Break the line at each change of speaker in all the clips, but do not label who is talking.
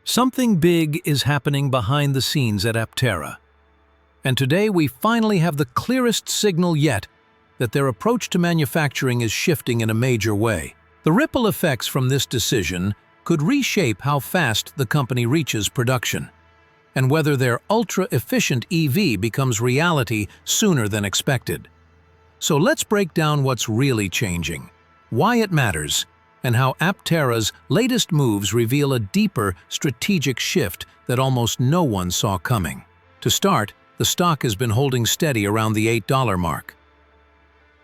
Something big is happening behind the scenes at Aptera. And today we finally have the clearest signal yet that their approach to manufacturing is shifting in a major way. The ripple effects from this decision could reshape how fast the company reaches production, and whether their ultra-efficient EV becomes reality sooner than expected. So let's break down what's really changing, why it matters, and how Aptera's latest moves reveal a deeper strategic shift that almost no one saw coming. To start, the stock has been holding steady around the $8 mark.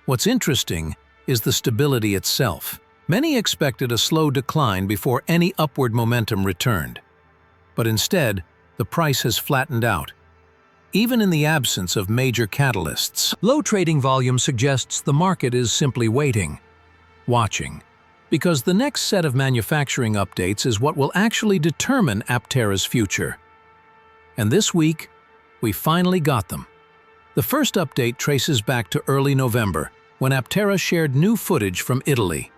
What's interesting is the stability itself. Many expected a slow decline before any upward momentum returned. But instead, the price has flattened out, even in the absence of major catalysts. Low trading volume suggests the market is simply waiting, watching, because the next set of manufacturing updates is what will actually determine Aptera's future. And this week, we finally got them. The first update traces back to early November, when Aptera shared new footage from Italy.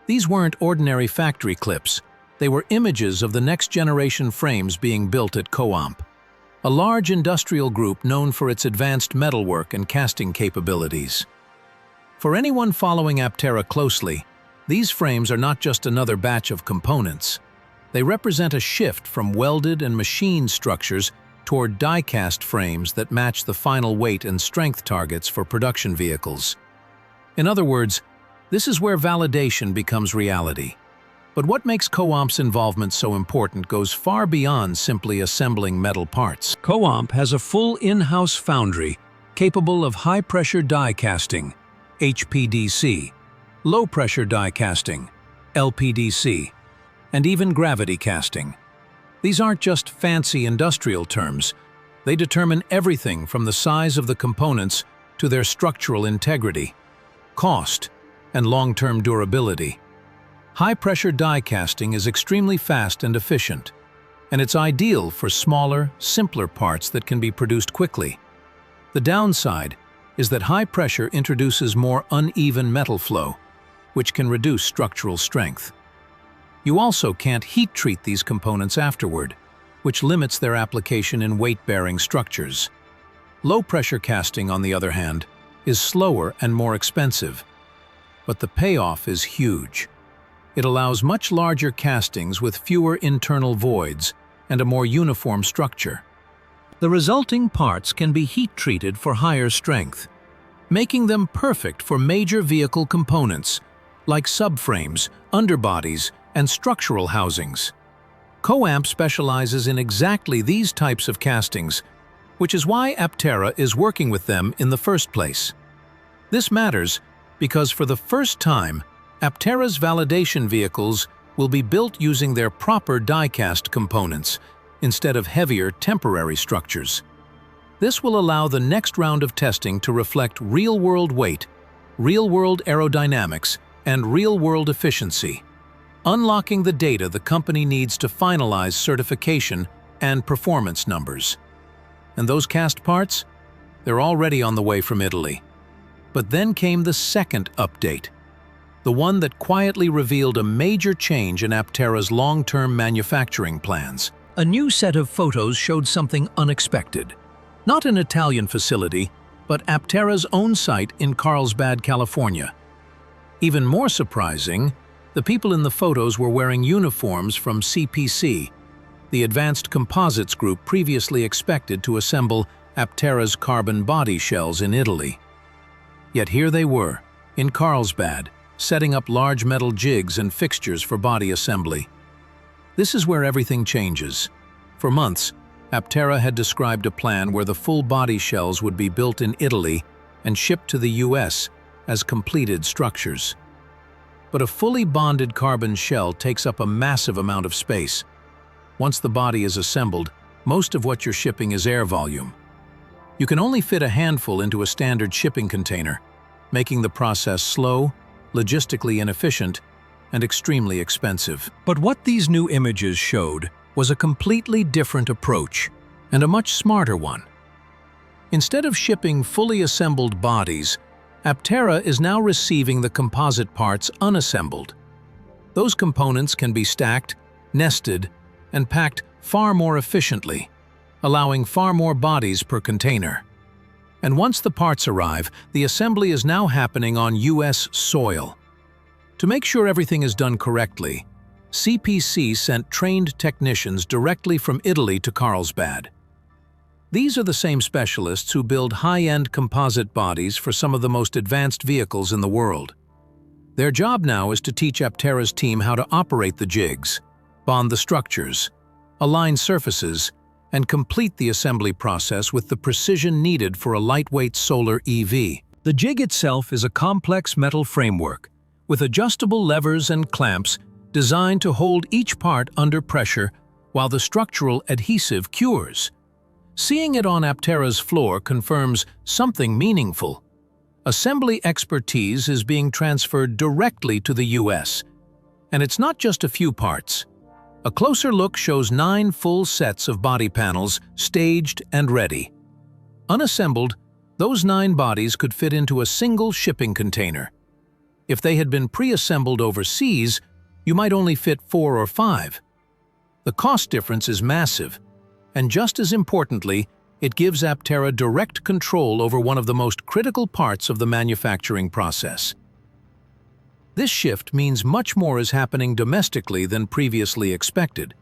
These weren't ordinary factory clips. They were images of the next-generation frames being built at Coamp, a large industrial group known for its advanced metalwork and casting capabilities. For anyone following Aptera closely, these frames are not just another batch of components. They represent a shift from welded and machined structures toward die-cast frames that match the final weight and strength targets for production vehicles. In other words, this is where validation becomes reality. But what makes Coamp's involvement so important goes far beyond simply assembling metal parts. Coamp has a full in-house foundry capable of high-pressure die casting, HPDC, low-pressure die casting, LPDC, and even gravity casting. These aren't just fancy industrial terms. They determine everything from the size of the components to their structural integrity, cost, and long-term durability. High-pressure die casting is extremely fast and efficient, and it's ideal for smaller, simpler parts that can be produced quickly. The downside is that high pressure introduces more uneven metal flow, which can reduce structural strength. You also can't heat-treat these components afterward, which limits their application in weight-bearing structures. Low-pressure casting, on the other hand, is slower and more expensive, but the payoff is huge. It allows much larger castings with fewer internal voids and a more uniform structure. The resulting parts can be heat-treated for higher strength, making them perfect for major vehicle components, like subframes, underbodies, and structural housings. Coamp specializes in exactly these types of castings, which is why Aptera is working with them in the first place. This matters because for the first time, Aptera's validation vehicles will be built using their proper die-cast components instead of heavier temporary structures. This will allow the next round of testing to reflect real-world weight, real-world aerodynamics, and real-world efficiency, unlocking the data the company needs to finalize certification and performance numbers. And those cast parts? They're already on the way from Italy. But then came the second update, the one that quietly revealed a major change in Aptera's long-term manufacturing plans. A new set of photos showed something unexpected. Not an Italian facility, but Aptera's own site in Carlsbad, California. Even more surprising, the people in the photos were wearing uniforms from CPC, the advanced composites group previously expected to assemble Aptera's carbon body shells in Italy. Yet here they were, in Carlsbad, setting up large metal jigs and fixtures for body assembly. This is where everything changes. For months, Aptera had described a plan where the full body shells would be built in Italy and shipped to the US as completed structures. But a fully bonded carbon shell takes up a massive amount of space. Once the body is assembled, most of what you're shipping is air volume. You can only fit a handful into a standard shipping container, making the process slow, logistically inefficient, and extremely expensive. But what these new images showed was a completely different approach, and a much smarter one. Instead of shipping fully assembled bodies, Aptera is now receiving the composite parts unassembled. Those components can be stacked, nested, and packed far more efficiently, allowing far more bodies per container. And once the parts arrive, the assembly is now happening on US soil. To make sure everything is done correctly, CPC sent trained technicians directly from Italy to Carlsbad. These are the same specialists who build high-end composite bodies for some of the most advanced vehicles in the world. Their job now is to teach Aptera's team how to operate the jigs, bond the structures, align surfaces, and complete the assembly process with the precision needed for a lightweight solar EV. The jig itself is a complex metal framework with adjustable levers and clamps designed to hold each part under pressure while the structural adhesive cures. Seeing it on Aptera's floor confirms something meaningful. Assembly expertise is being transferred directly to the US. And it's not just a few parts. A closer look shows 9 full sets of body panels staged and ready. Unassembled, those 9 bodies could fit into a single shipping container. If they had been pre-assembled overseas, you might only fit 4 or 5. The cost difference is massive. And just as importantly, it gives Aptera direct control over one of the most critical parts of the manufacturing process. This shift means much more is happening domestically than previously expected.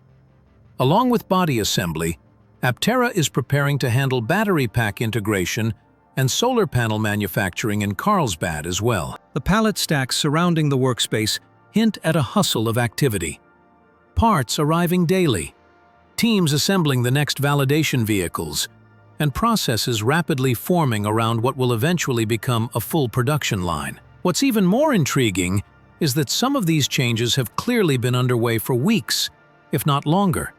Along with body assembly, Aptera is preparing to handle battery pack integration and solar panel manufacturing in Carlsbad as well. The pallet stacks surrounding the workspace hint at a hustle of activity. Parts arriving daily, teams assembling the next validation vehicles, and processes rapidly forming around what will eventually become a full production line. What's even more intriguing is that some of these changes have clearly been underway for weeks, if not longer.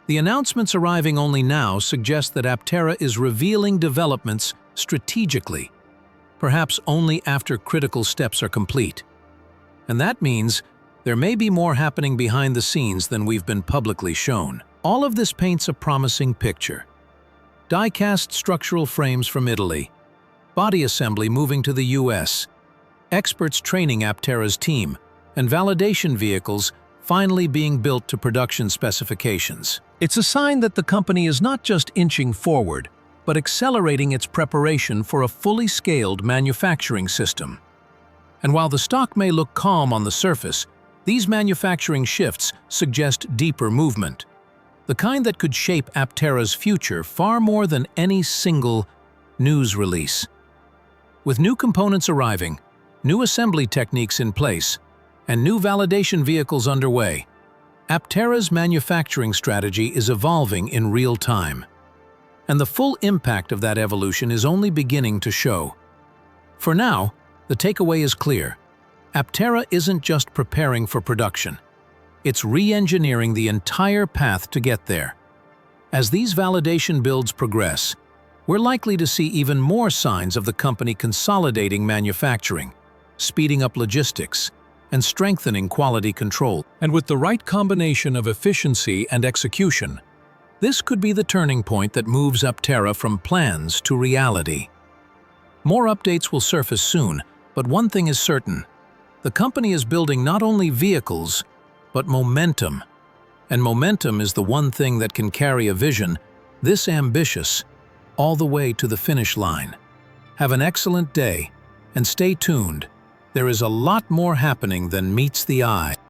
The announcements arriving only now suggest that Aptera is revealing developments strategically, perhaps only after critical steps are complete. And that means there may be more happening behind the scenes than we've been publicly shown. All of this paints a promising picture. Die-cast structural frames from Italy, body assembly moving to the US, experts training Aptera's team, and validation vehicles finally being built to production specifications. It's a sign that the company is not just inching forward, but accelerating its preparation for a fully scaled manufacturing system. And while the stock may look calm on the surface, these manufacturing shifts suggest deeper movement, the kind that could shape Aptera's future far more than any single news release. With new components arriving, new assembly techniques in place, and new validation vehicles underway, Aptera's manufacturing strategy is evolving in real time. And the full impact of that evolution is only beginning to show. For now, the takeaway is clear. Aptera isn't just preparing for production. It's re-engineering the entire path to get there. As these validation builds progress, we're likely to see even more signs of the company consolidating manufacturing, speeding up logistics, and strengthening quality control. And with the right combination of efficiency and execution, this could be the turning point that moves Aptera from plans to reality. More updates will surface soon, but one thing is certain. The company is building not only vehicles, but momentum. And momentum is the one thing that can carry a vision this ambitious all the way to the finish line. Have an excellent day, and stay tuned. There is a lot more happening than meets the eye.